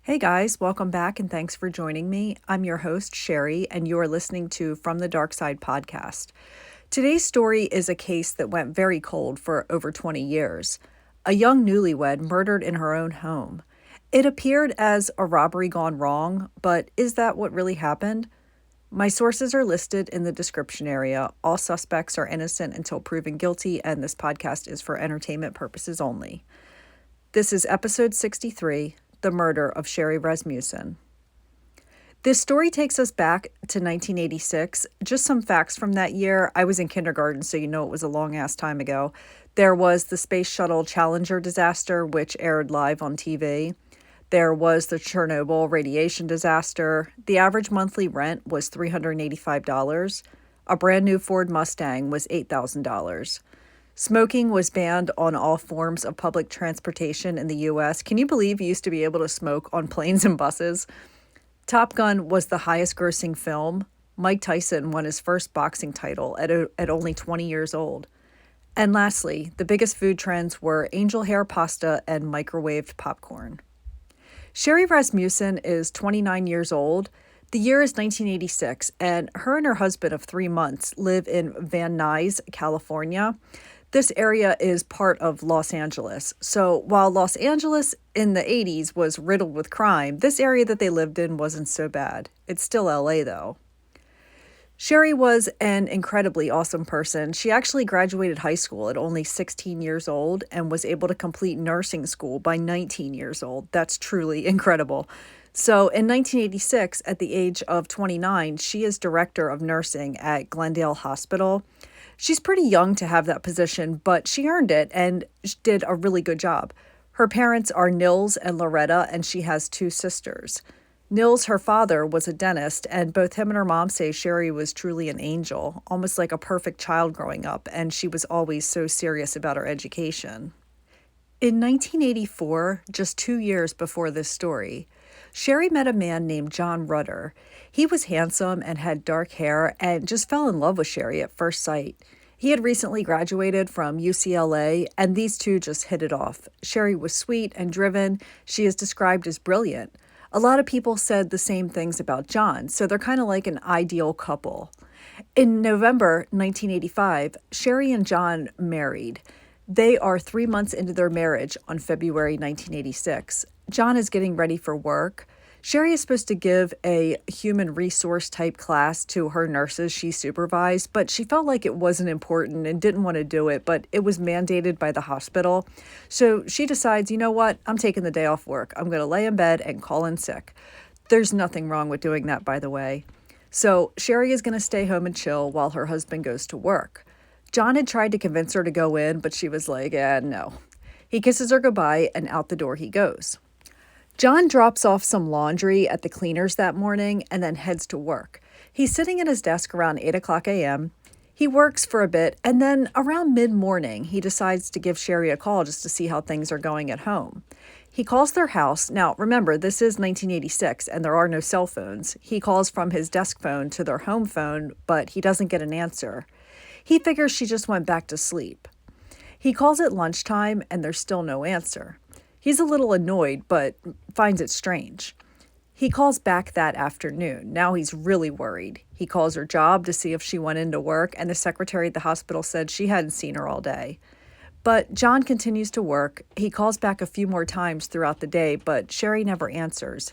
Hey guys, welcome back and thanks for joining me. I'm your host, Sherri, and you are listening to From the Dark Side podcast. Today's story is a case that went very cold for over 20 years. A young newlywed murdered in her own home. It appeared as a robbery gone wrong, but is that what really happened? My sources are listed in the description area. All suspects are innocent until proven guilty, and this podcast is for entertainment purposes only. This is episode 63. The murder of Sherri Rasmussen. This story takes us back to 1986. Just some facts from that year. I was in kindergarten, so you know it was a long-ass time ago. There was the Space Shuttle Challenger disaster, which aired live on TV. There was the Chernobyl radiation disaster. The average monthly rent was $385. A brand new Ford Mustang was $8,000. Smoking was banned on all forms of public transportation in the U.S. Can you believe you used to be able to smoke on planes and buses? Top Gun was the highest grossing film. Mike Tyson won his first boxing title at only 20 years old. And lastly, the biggest food trends were angel hair pasta and microwaved popcorn. Sherri Rasmussen is 29 years old. The year is 1986, and her husband of 3 months live in Van Nuys, California. This area is part of Los Angeles. So while Los Angeles in the 80s was riddled with crime, this area that they lived in wasn't so bad. It's still LA though. Sherri was an incredibly awesome person. She actually graduated high school at only 16 years old and was able to complete nursing school by 19 years old. That's truly incredible. So in 1986, at the age of 29, she is director of nursing at Glendale Hospital. She's pretty young to have that position, but she earned it and did a really good job. Her parents are Nils and Loretta, and she has 2 sisters. Nils, her father, was a dentist, and both him and her mom say Sherri was truly an angel, almost like a perfect child growing up, and she was always so serious about her education. In 1984, just 2 years before this story, Sherri met a man named John Rudder. He was handsome and had dark hair and just fell in love with Sherri at first sight. He had recently graduated from UCLA, and these two just hit it off. Sherri was sweet and driven. She is described as brilliant. A lot of people said the same things about John, so they're kind of like an ideal couple. In November 1985, Sherri and John married. They are 3 months into their marriage on February 1986. John is getting ready for work. Sherri is supposed to give a human resource type class to her nurses she supervised, but she felt like it wasn't important and didn't want to do it, but it was mandated by the hospital. So she decides, you know what, I'm taking the day off work. I'm going to lay in bed and call in sick. There's nothing wrong with doing that, by the way. So Sherri is going to stay home and chill while her husband goes to work. John had tried to convince her to go in, but she was like, no. He kisses her goodbye and out the door he goes. John drops off some laundry at the cleaners that morning and then heads to work. He's sitting at his desk around 8 o'clock a.m. He works for a bit, and then around mid-morning, he decides to give Sherri a call just to see how things are going at home. He calls their house. Now, remember, this is 1986, and there are no cell phones. He calls from his desk phone to their home phone, but he doesn't get an answer. He figures she just went back to sleep. He calls at lunchtime, and there's still no answer. He's a little annoyed, but finds it strange. He calls back that afternoon. Now he's really worried. He calls her job to see if she went into work, and the secretary at the hospital said she hadn't seen her all day. But John continues to work. He calls back a few more times throughout the day, but Sherri never answers.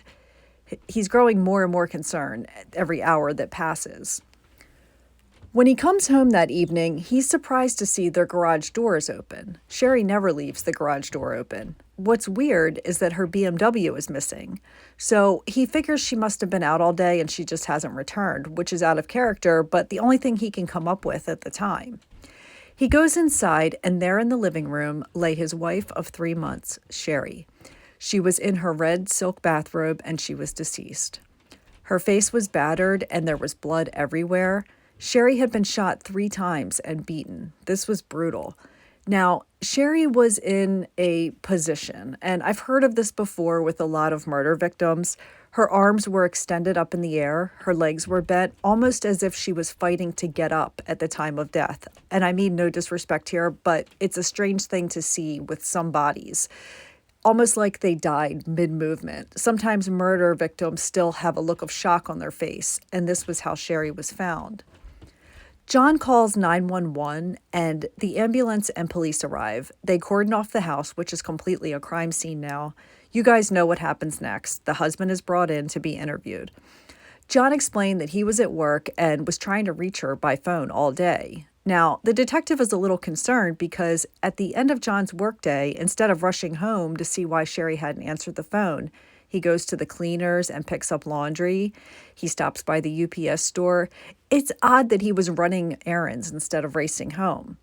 He's growing more and more concerned every hour that passes. When he comes home that evening, he's surprised to see their garage door is open. Sherri never leaves the garage door open. What's weird is that her BMW is missing. So he figures she must have been out all day and she just hasn't returned, which is out of character, but the only thing he can come up with at the time. He goes inside, and there in the living room lay his wife of 3 months, Sherri. She was in her red silk bathrobe, and she was deceased. Her face was battered, and there was blood everywhere. Sherri had been shot 3 times and beaten. This was brutal. Now, Sherri was in a position, and I've heard of this before with a lot of murder victims. Her arms were extended up in the air, her legs were bent, almost as if she was fighting to get up at the time of death. And I mean no disrespect here, but it's a strange thing to see with some bodies, almost like they died mid-movement. Sometimes murder victims still have a look of shock on their face, and this was how Sherri was found. John calls 911, and the ambulance and police arrive. They cordon off the house, which is completely a crime scene now. You guys know what happens next. The husband is brought in to be interviewed. John explained that he was at work and was trying to reach her by phone all day. Now, the detective is a little concerned because at the end of John's workday, instead of rushing home to see why Sherri hadn't answered the phone, he goes to the cleaners and picks up laundry. He stops by the UPS store. It's odd that he was running errands instead of racing home.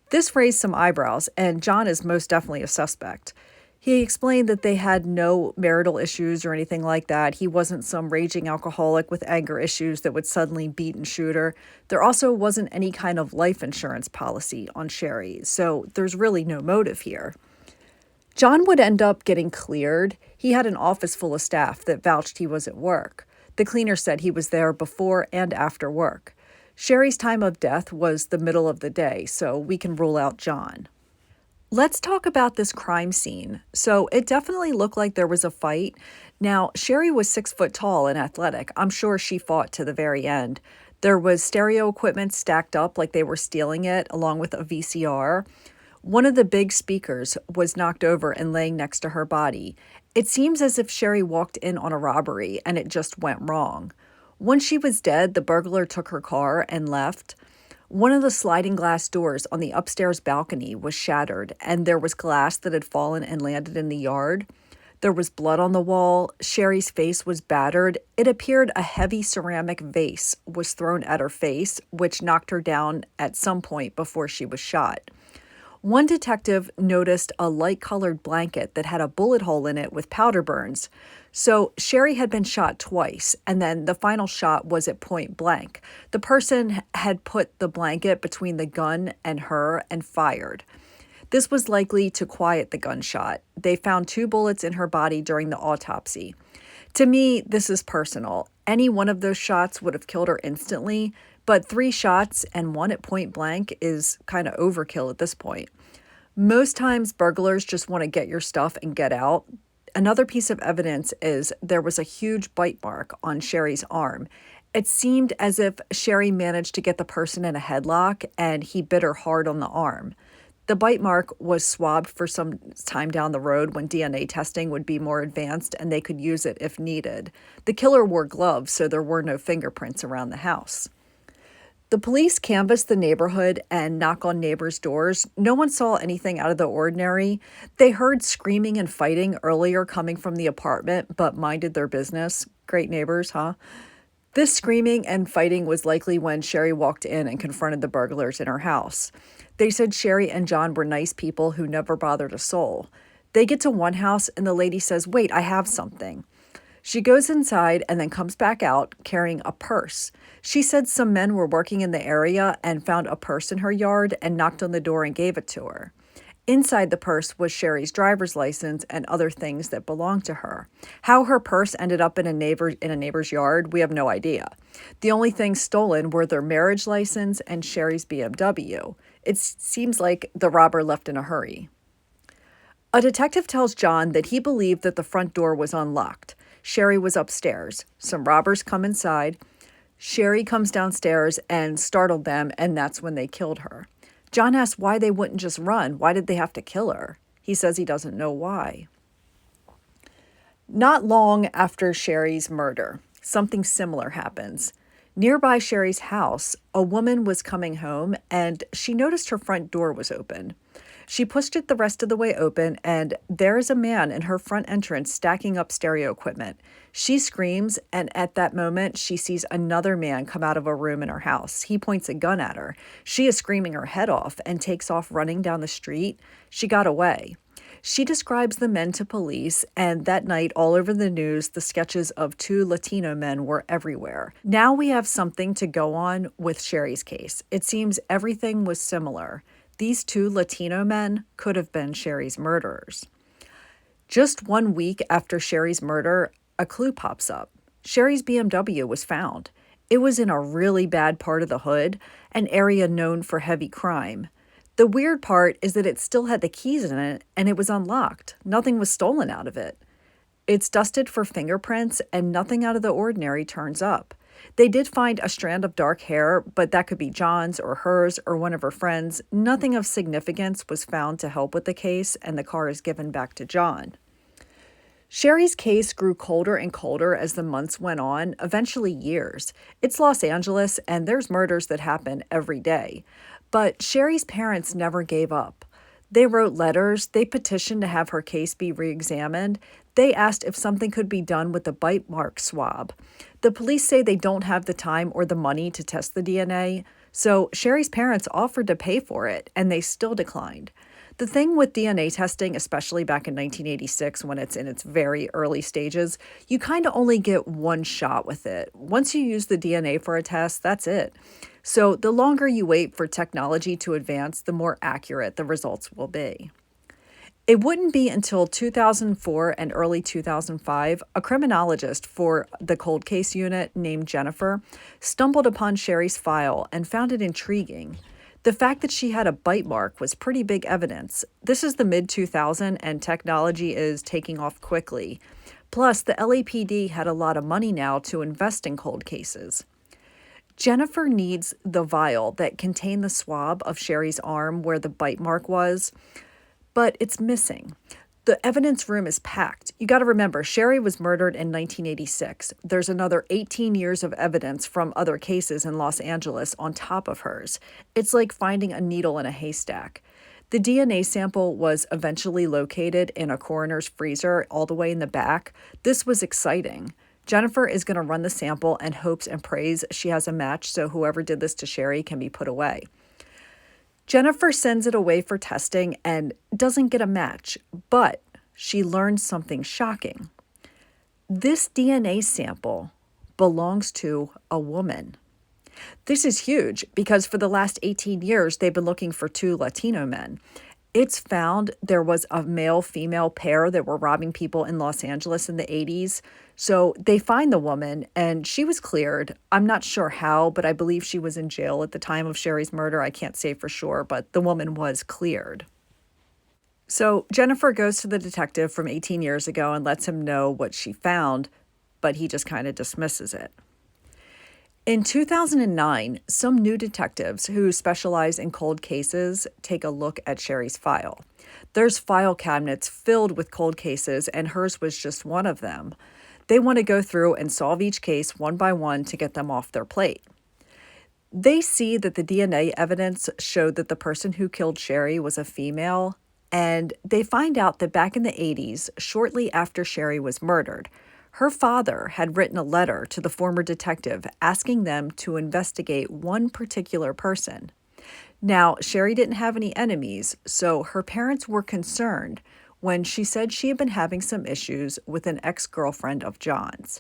This raised some eyebrows, and John is most definitely a suspect. He explained that they had no marital issues or anything like that. He wasn't some raging alcoholic with anger issues that would suddenly beat and shoot her. There also wasn't any kind of life insurance policy on Sherri, so there's really no motive here. John would end up getting cleared. He had an office full of staff that vouched he was at work. The cleaner said he was there before and after work. Sherri's time of death was the middle of the day, so we can rule out John. Let's talk about this crime scene. So it definitely looked like there was a fight. Now, Sherri was 6 foot tall and athletic. I'm sure she fought to the very end. There was stereo equipment stacked up like they were stealing it, along with a VCR. One of the big speakers was knocked over and laying next to her body. It seems as if Sherri walked in on a robbery and it just went wrong. Once she was dead, the burglar took her car and left. One of the sliding glass doors on the upstairs balcony was shattered, and there was glass that had fallen and landed in the yard. There was blood on the wall. Sherri's face was battered. It appeared a heavy ceramic vase was thrown at her face, which knocked her down at some point before she was shot. One detective noticed a light-colored blanket that had a bullet hole in it with powder burns. So Sherri had been shot twice, and then the final shot was at point blank. The person had put the blanket between the gun and her and fired. This was likely to quiet the gunshot. They found 2 bullets in her body during the autopsy. To me, this is personal. Any one of those shots would have killed her instantly, but 3 shots and 1 at point blank is kind of overkill at this point. Most times, burglars just want to get your stuff and get out. Another piece of evidence is there was a huge bite mark on Sherri's arm. It seemed as if Sherri managed to get the person in a headlock and he bit her hard on the arm. The bite mark was swabbed for some time down the road when DNA testing would be more advanced and they could use it if needed. The killer wore gloves, so there were no fingerprints around the house. The police canvassed the neighborhood and knocked on neighbors' doors. No one saw anything out of the ordinary. They heard screaming and fighting earlier coming from the apartment, but minded their business. Great neighbors, huh? This screaming and fighting was likely when Sherri walked in and confronted the burglars in her house. They said Sherri and John were nice people who never bothered a soul. They get to one house and the lady says, "Wait, I have something." She goes inside and then comes back out carrying a purse. She said some men were working in the area and found a purse in her yard and knocked on the door and gave it to her. Inside the purse was Sherri's driver's license and other things that belonged to her. How her purse ended up in a neighbor's yard, we have no idea. The only things stolen were their marriage license and Sherri's BMW. It seems like the robber left in a hurry. A detective tells John that he believed that the front door was unlocked. Sherri was upstairs. Some robbers come inside. Sherri comes downstairs and startled them, and that's when they killed her. John asks why they wouldn't just run. Why did they have to kill her? He says he doesn't know why. Not long after Sherri's murder, something similar happens. Nearby Sherri's house, a woman was coming home, and she noticed her front door was open. She pushed it the rest of the way open, and there is a man in her front entrance stacking up stereo equipment. She screams, and at that moment, she sees another man come out of a room in her house. He points a gun at her. She is screaming her head off and takes off running down the street. She got away. She describes the men to police, and that night, all over the news, the sketches of two Latino men were everywhere. Now we have something to go on with Sherri's case. It seems everything was similar. These two Latino men could have been Sherri's murderers. Just 1 week after Sherri's murder, a clue pops up. Sherri's BMW was found. It was in a really bad part of the hood, an area known for heavy crime. The weird part is that it still had the keys in it and it was unlocked. Nothing was stolen out of it. It's dusted for fingerprints and nothing out of the ordinary turns up. They did find a strand of dark hair, but that could be John's or hers or one of her friends. Nothing of significance was found to help with the case, and the car is given back to John. Sherri's case grew colder and colder as the months went on, eventually years. It's Los Angeles, and there's murders that happen every day. But Sherri's parents never gave up. They wrote letters, they petitioned to have her case be re-examined, they asked if something could be done with the bite mark swab. The police say they don't have the time or the money to test the DNA, so Sherri's parents offered to pay for it, and they still declined. The thing with DNA testing, especially back in 1986 when it's in its very early stages, you kind of only get one shot with it. Once you use the DNA for a test, that's it. So the longer you wait for technology to advance, the more accurate the results will be. It wouldn't be until 2004 and early 2005, a criminologist for the cold case unit named Jennifer stumbled upon Sherri's file and found it intriguing. The fact that she had a bite mark was pretty big evidence. This is the mid-2000s and technology is taking off quickly. Plus, the LAPD had a lot of money now to invest in cold cases. Jennifer needs the vial that contained the swab of Sherri's arm where the bite mark was, but it's missing. The evidence room is packed. You got to remember, Sherri was murdered in 1986. There's another 18 years of evidence from other cases in Los Angeles on top of hers. It's like finding a needle in a haystack. The DNA sample was eventually located in a coroner's freezer all the way in the back. This was exciting. Jennifer is going to run the sample and hopes and prays she has a match so whoever did this to Sherri can be put away. Jennifer sends it away for testing and doesn't get a match, but she learns something shocking. This DNA sample belongs to a woman. This is huge because for the last 18 years, they've been looking for two Latino men. It's found there was a male-female pair that were robbing people in Los Angeles in the 80s. So they find the woman, and she was cleared. I'm not sure how, but I believe she was in jail at the time of Sherri's murder. I can't say for sure, but the woman was cleared. So Jennifer goes to the detective from 18 years ago and lets him know what she found, but he just kind of dismisses it. In 2009, some new detectives who specialize in cold cases take a look at Sherri's file. There's file cabinets filled with cold cases, and hers was just one of them. They want to go through and solve each case one by one to get them off their plate. They see that the DNA evidence showed that the person who killed Sherri was a female, and they find out that back in the 80s, shortly after Sherri was murdered, her father had written a letter to the former detective asking them to investigate one particular person. Now, Sherri didn't have any enemies, so her parents were concerned when she said she had been having some issues with an ex-girlfriend of John's.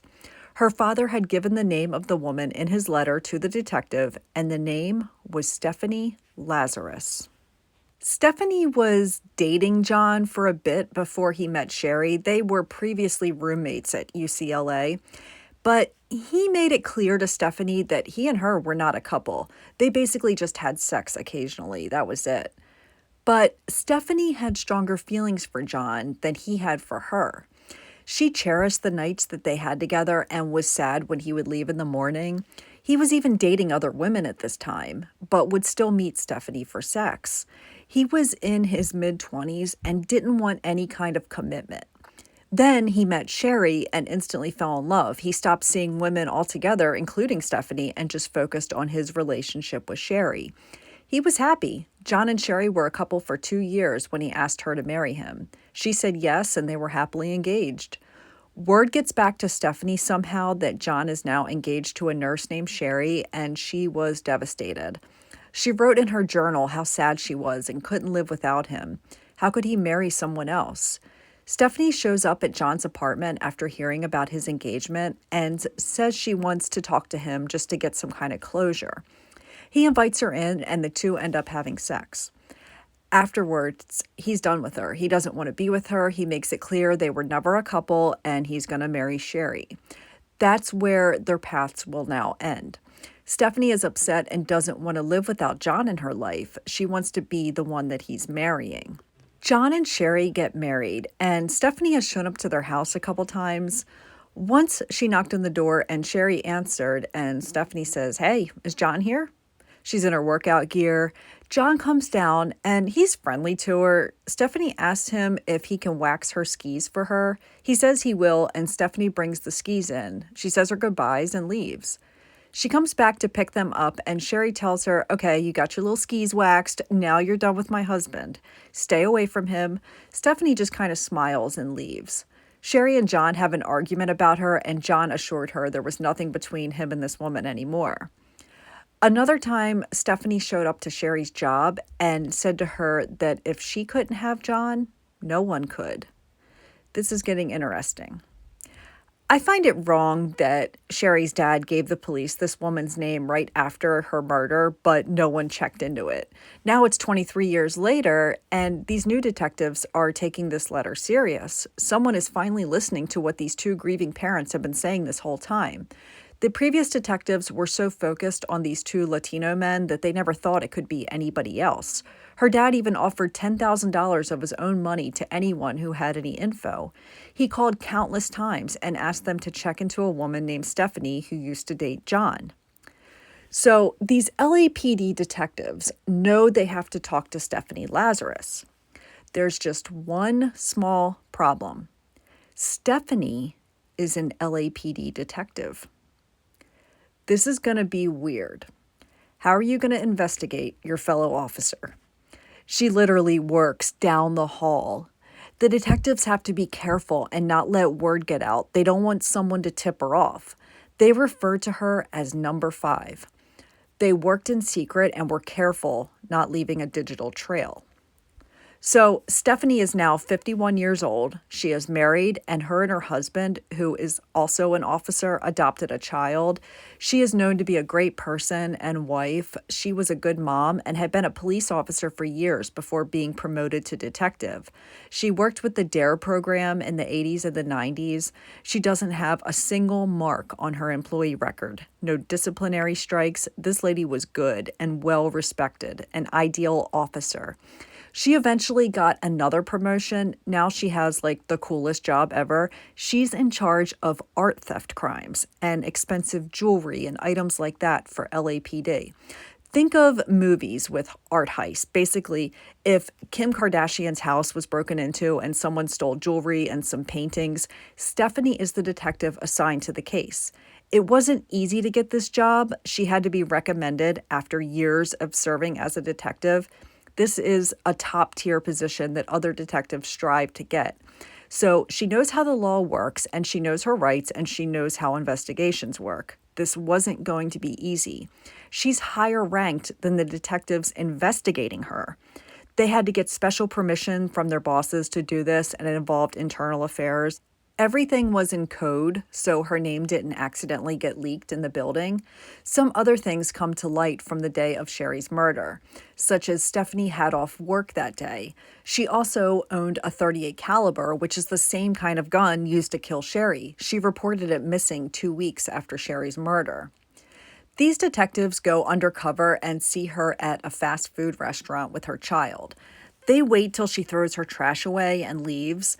Her father had given the name of the woman in his letter to the detective, and the name was Stephanie Lazarus. Stephanie was dating John for a bit before he met Sherri. They were previously roommates at UCLA, but he made it clear to Stephanie that he and her were not a couple. They basically just had sex occasionally. That was it. But Stephanie had stronger feelings for John than he had for her. She cherished the nights that they had together and was sad when he would leave in the morning. He was even dating other women at this time, but would still meet Stephanie for sex. He was in his mid-20s and didn't want any kind of commitment. Then he met Sherri and instantly fell in love. He stopped seeing women altogether, including Stephanie, and just focused on his relationship with Sherri. He was happy. John and Sherri were a couple for 2 years when he asked her to marry him. She said yes, and they were happily engaged. Word gets back to Stephanie somehow that John is now engaged to a nurse named Sherri, and she was devastated. She wrote in her journal how sad she was and couldn't live without him. How could he marry someone else? Stephanie shows up at John's apartment after hearing about his engagement and says she wants to talk to him just to get some kind of closure. He invites her in, and the two end up having sex. Afterwards, he's done with her. He doesn't want to be with her. He makes it clear they were never a couple, and he's going to marry Sherri. That's where their paths will now end. Stephanie is upset and doesn't want to live without John in her life. She wants to be the one that he's marrying. John and Sherri get married, and Stephanie has shown up to their house a couple times. Once she knocked on the door, and Sherri answered, and Stephanie says, "Hey, is John here?" She's in her workout gear. John comes down, and he's friendly to her. Stephanie asks him if he can wax her skis for her. He says he will, and Stephanie brings the skis in. She says her goodbyes and leaves. She comes back to pick them up, and Sherri tells her, "Okay, you got your little skis waxed. Now you're done with my husband. Stay away from him." Stephanie just kind of smiles and leaves. Sherri and John have an argument about her, and John assured her there was nothing between him and this woman anymore. Another time, Stephanie showed up to Sherri's job and said to her that if she couldn't have John, no one could. This is getting interesting. I find it wrong that Sherri's dad gave the police this woman's name right after her murder, but no one checked into it. Now it's 23 years later, and these new detectives are taking this letter serious. Someone is finally listening to what these two grieving parents have been saying this whole time. The previous detectives were so focused on these two Latino men that they never thought it could be anybody else. Her dad even offered $10,000 of his own money to anyone who had any info. He called countless times and asked them to check into a woman named Stephanie who used to date John. So these LAPD detectives know they have to talk to Stephanie Lazarus. There's just one small problem. Stephanie is an LAPD detective. This is going to be weird. How are you going to investigate your fellow officer? She literally works down the hall. The detectives have to be careful and not let word get out. They don't want someone to tip her off. They refer to her as number 5. They worked in secret and were careful not leaving a digital trail. So Stephanie is now 51 years old. She is married, and her husband, who is also an officer, adopted a child. She is known to be a great person and wife. She was a good mom and had been a police officer for years before being promoted to detective. She worked with the DARE program in the 80s and the 90s. She doesn't have a single mark on her employee record. No disciplinary strikes. This lady was good and well respected, an ideal officer. She eventually got another promotion. Now she has like the coolest job ever. She's in charge of art theft crimes and expensive jewelry and items like that for LAPD. Think of movies with art heists. Basically, if Kim Kardashian's house was broken into and someone stole jewelry and some paintings, Stephanie is the detective assigned to the case. It wasn't easy to get this job. She had to be recommended after years of serving as a detective. This is a top-tier position that other detectives strive to get. So she knows how the law works, and she knows her rights, and she knows how investigations work. This wasn't going to be easy. She's higher ranked than the detectives investigating her. They had to get special permission from their bosses to do this, and it involved internal affairs. Everything was in code, so her name didn't accidentally get leaked in the building. Some other things come to light from the day of Sherri's murder, such as Stephanie had off work that day. She also owned a .38 caliber, which is the same kind of gun used to kill Sherri. She reported it missing 2 weeks after Sherri's murder. These detectives go undercover and see her at a fast food restaurant with her child. They wait till she throws her trash away and leaves.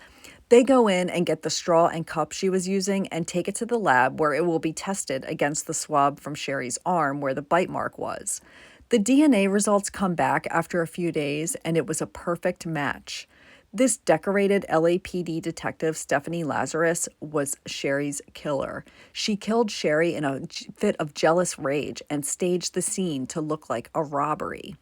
They go in and get the straw and cup she was using and take it to the lab where it will be tested against the swab from Sherri's arm where the bite mark was. The DNA results come back after a few days, and it was a perfect match. This decorated LAPD detective, Stephanie Lazarus, was Sherri's killer. She killed Sherri in a fit of jealous rage and staged the scene to look like a robbery.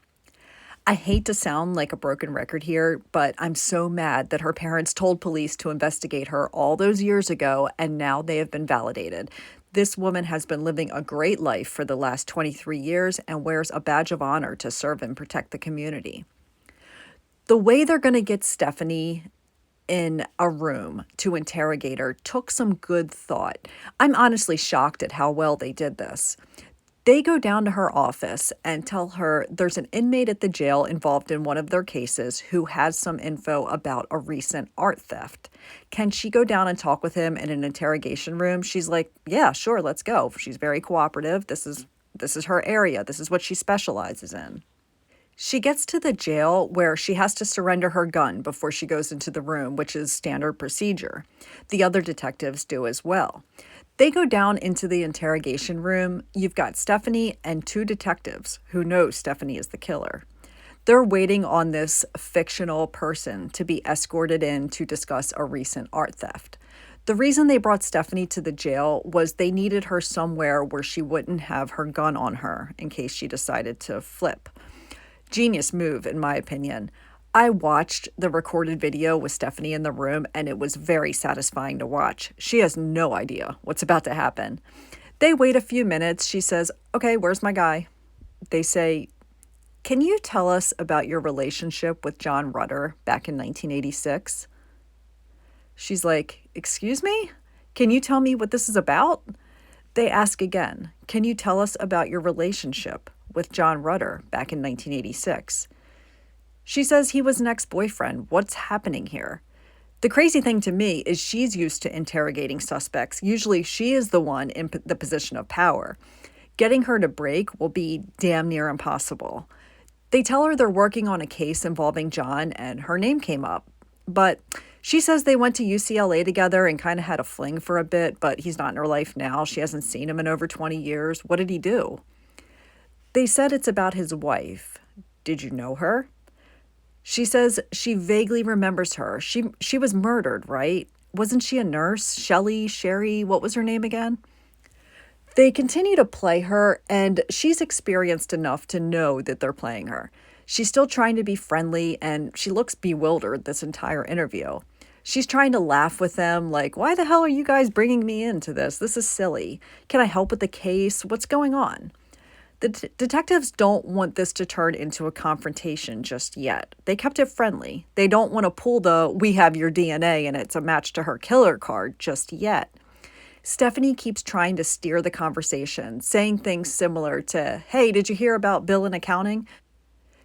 I hate to sound like a broken record here, but I'm so mad that her parents told police to investigate her all those years ago, and now they have been validated. This woman has been living a great life for the last 23 years and wears a badge of honor to serve and protect the community. The way they're going to get Stephanie in a room to interrogate her took some good thought. I'm honestly shocked at how well they did this. They go down to her office and tell her there's an inmate at the jail involved in one of their cases who has some info about a recent art theft. Can she go down and talk with him in an interrogation room? She's like, yeah, sure, let's go. She's very cooperative. This is her area. This is what she specializes in. She gets to the jail where she has to surrender her gun before she goes into the room, which is standard procedure. The other detectives do as well. They go down into the interrogation room. You've got Stephanie and two detectives who know Stephanie is the killer. They're waiting on this fictional person to be escorted in to discuss a recent art theft. The reason they brought Stephanie to the jail was they needed her somewhere where she wouldn't have her gun on her in case she decided to flip. Genius move, in my opinion. I watched the recorded video with Stephanie in the room, and it was very satisfying to watch. She has no idea what's about to happen. They wait a few minutes. She says, okay, where's my guy? They say, can you tell us about your relationship with John Rutter back in 1986? She's like, excuse me? Can you tell me what this is about? They ask again, can you tell us about your relationship with John Rutter back in 1986? She says he was an ex-boyfriend. What's happening here? The crazy thing to me is she's used to interrogating suspects. Usually she is the one in the position of power. Getting her to break will be damn near impossible. They tell her they're working on a case involving John, and her name came up. But she says they went to UCLA together and kind of had a fling for a bit, but he's not in her life now. She hasn't seen him in over 20 years. What did he do? They said it's about his wife. Did you know her? She says she vaguely remembers her. She was murdered, right? Wasn't she a nurse? Sherri, what was her name again? They continue to play her, and she's experienced enough to know that they're playing her. She's still trying to be friendly, and she looks bewildered this entire interview. She's trying to laugh with them, like, why the hell are you guys bringing me into this? This is silly. Can I help with the case? What's going on? The detectives don't want this to turn into a confrontation just yet. They kept it friendly. They don't want to pull the "we have your DNA and it's a match to her killer" card just yet. Stephanie keeps trying to steer the conversation, saying things similar to, hey, did you hear about Bill in accounting?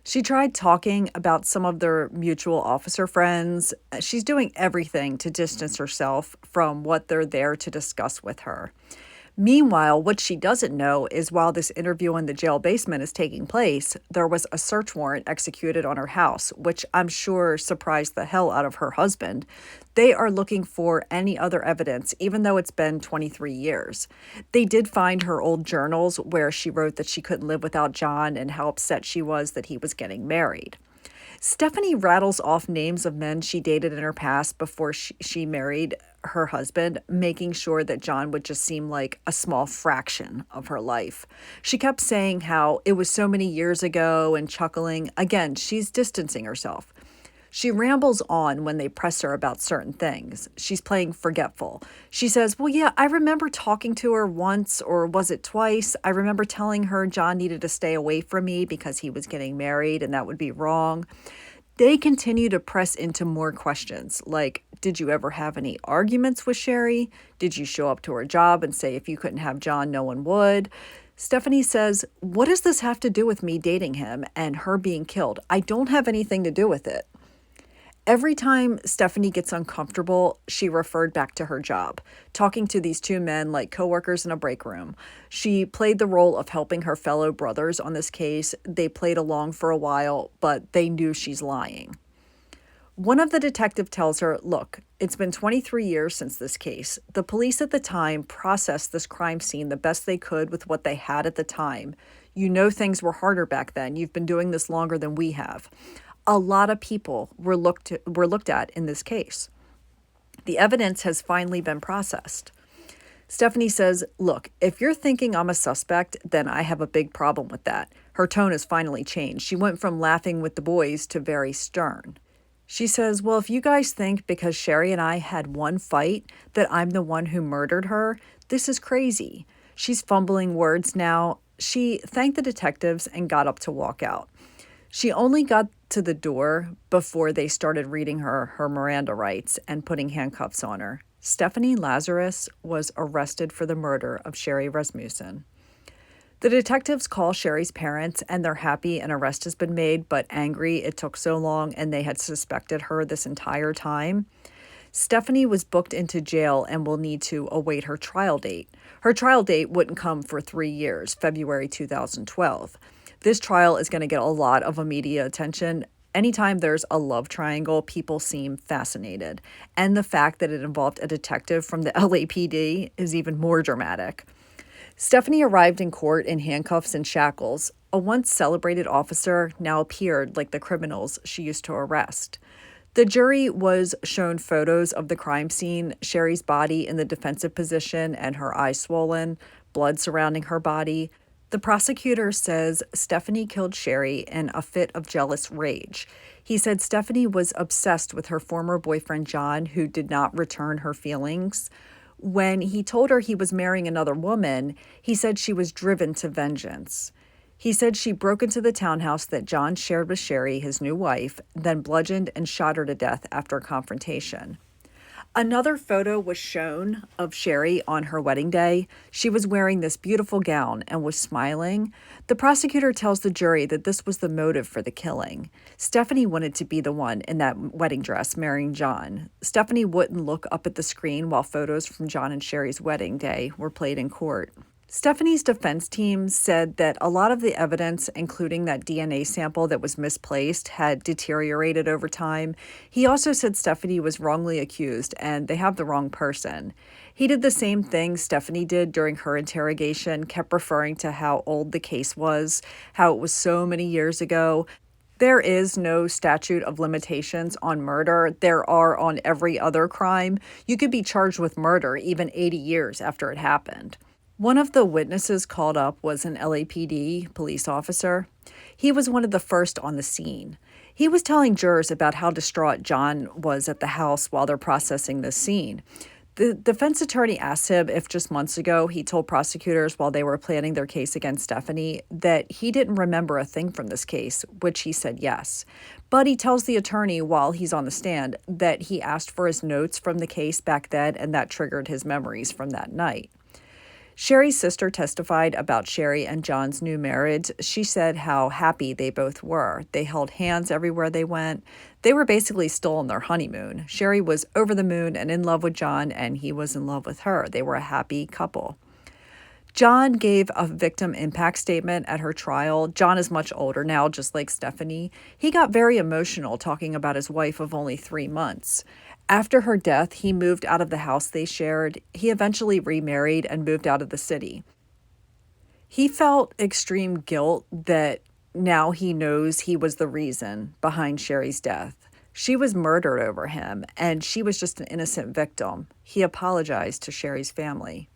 She tried talking about some of their mutual officer friends. She's doing everything to distance herself from what they're there to discuss with her. Meanwhile, what she doesn't know is while this interview in the jail basement is taking place, there was a search warrant executed on her house, which I'm sure surprised the hell out of her husband. They are looking for any other evidence, even though it's been 23 years. They did find her old journals where she wrote that she couldn't live without John and how upset she was that he was getting married. Stephanie rattles off names of men she dated in her past before she married her husband, making sure that John would just seem like a small fraction of her life. She kept saying how it was so many years ago and chuckling. Again, she's distancing herself. She rambles on when they press her about certain things. She's playing forgetful. She says, well, yeah, I remember talking to her once, or was it twice? I remember telling her John needed to stay away from me because he was getting married and that would be wrong. They continue to press into more questions like, did you ever have any arguments with Sherri? Did you show up to her job and say if you couldn't have John, no one would? Stephanie says, what does this have to do with me dating him and her being killed? I don't have anything to do with it. Every time Stephanie gets uncomfortable, she referred back to her job, talking to these two men like coworkers in a break room. She played the role of helping her fellow brothers on this case. They played along for a while, but they knew she's lying. One of the detectives tells her, look, it's been 23 years since this case. The police at the time processed this crime scene the best they could with what they had at the time. You know things were harder back then. You've been doing this longer than we have. A lot of people were looked at in this case. The evidence has finally been processed. Stephanie says, look, if you're thinking I'm a suspect, then I have a big problem with that. Her tone has finally changed. She went from laughing with the boys to very stern. She says, "Well, if you guys think because Sherri and I had one fight that I'm the one who murdered her, this is crazy." She's fumbling words now. She thanked the detectives and got up to walk out. She only got to the door before they started reading her Miranda rights and putting handcuffs on her. Stephanie Lazarus was arrested for the murder of Sherri Rasmussen. The detectives call Sherri's parents and they're happy an arrest has been made, but angry it took so long and they had suspected her this entire time. Stephanie was booked into jail and will need to await her trial date. Her trial date wouldn't come for 3 years, February 2012. This trial is going to get a lot of media attention. Anytime there's a love triangle, people seem fascinated. And the fact that it involved a detective from the LAPD is even more dramatic. Stephanie arrived in court in handcuffs and shackles. A once celebrated officer now appeared like the criminals she used to arrest. The jury was shown photos of the crime scene, Sherri's body in the defensive position and her eyes swollen, blood surrounding her body. The prosecutor says Stephanie killed Sherri in a fit of jealous rage. He said Stephanie was obsessed with her former boyfriend, John, who did not return her feelings. When he told her he was marrying another woman, he said she was driven to vengeance. He said she broke into the townhouse that John shared with Sherri, his new wife, then bludgeoned and shot her to death after a confrontation. Another photo was shown of Sherri on her wedding day. She was wearing this beautiful gown and was smiling. The prosecutor tells the jury that this was the motive for the killing. Stephanie wanted to be the one in that wedding dress marrying John. Stephanie wouldn't look up at the screen while photos from John and Sherri's wedding day were played in court. Stephanie's defense team said that a lot of the evidence, including that DNA sample that was misplaced, had deteriorated over time. He also said Stephanie was wrongly accused and they have the wrong person. He did the same thing Stephanie did during her interrogation, kept referring to how old the case was, how it was so many years ago. There is no statute of limitations on murder. There are on every other crime. You could be charged with murder even 80 years after it happened. One of the witnesses called up was an LAPD police officer. He was one of the first on the scene. He was telling jurors about how distraught John was at the house while they're processing this scene. The defense attorney asked him if just months ago he told prosecutors while they were planning their case against Stephanie that he didn't remember a thing from this case, which he said yes. But he tells the attorney while he's on the stand that he asked for his notes from the case back then and that triggered his memories from that night. Sherri's sister testified about Sherri and John's new marriage. She said how happy they both were. They held hands everywhere they went. They were basically still on their honeymoon. Sherri was over the moon and in love with John, and he was in love with her. They were a happy couple. John gave a victim impact statement at her trial. John is much older now, just like Stephanie. He got very emotional talking about his wife of only 3 months. After her death, he moved out of the house they shared. He eventually remarried and moved out of the city. He felt extreme guilt that now he knows he was the reason behind Sherri's death. She was murdered over him, and she was just an innocent victim. He apologized to Sherri's family.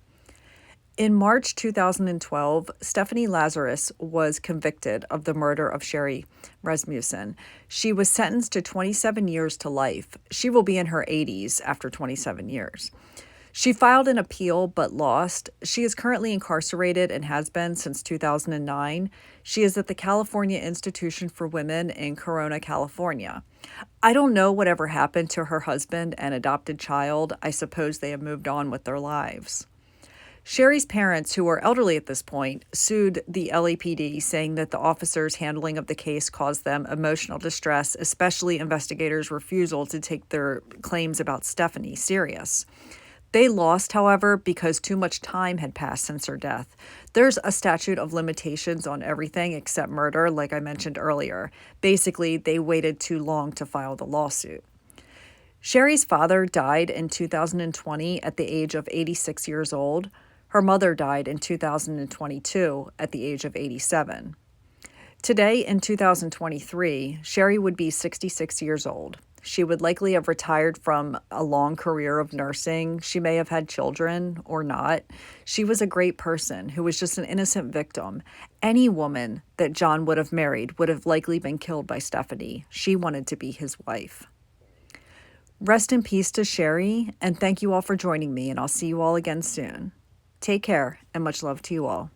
In March 2012, Stephanie Lazarus was convicted of the murder of Sherri Rasmussen. She was sentenced to 27 years to life. She will be in her 80s after 27 years. She filed an appeal but lost. She is currently incarcerated and has been since 2009. She is at the California Institution for Women in Corona, California. I don't know whatever happened to her husband and adopted child. I suppose they have moved on with their lives. Sherri's parents, who are elderly at this point, sued the LAPD, saying that the officers' handling of the case caused them emotional distress, especially investigators' refusal to take their claims about Stephanie serious. They lost, however, because too much time had passed since her death. There's a statute of limitations on everything except murder, like I mentioned earlier. Basically, they waited too long to file the lawsuit. Sherri's father died in 2020 at the age of 86 years old. Her mother died in 2022 at the age of 87. Today, in 2023, Sherri would be 66 years old. She would likely have retired from a long career of nursing. She may have had children or not. She was a great person who was just an innocent victim. Any woman that John would have married would have likely been killed by Stephanie. She wanted to be his wife. Rest in peace to Sherri, and thank you all for joining me, and I'll see you all again soon. Take care, and much love to you all.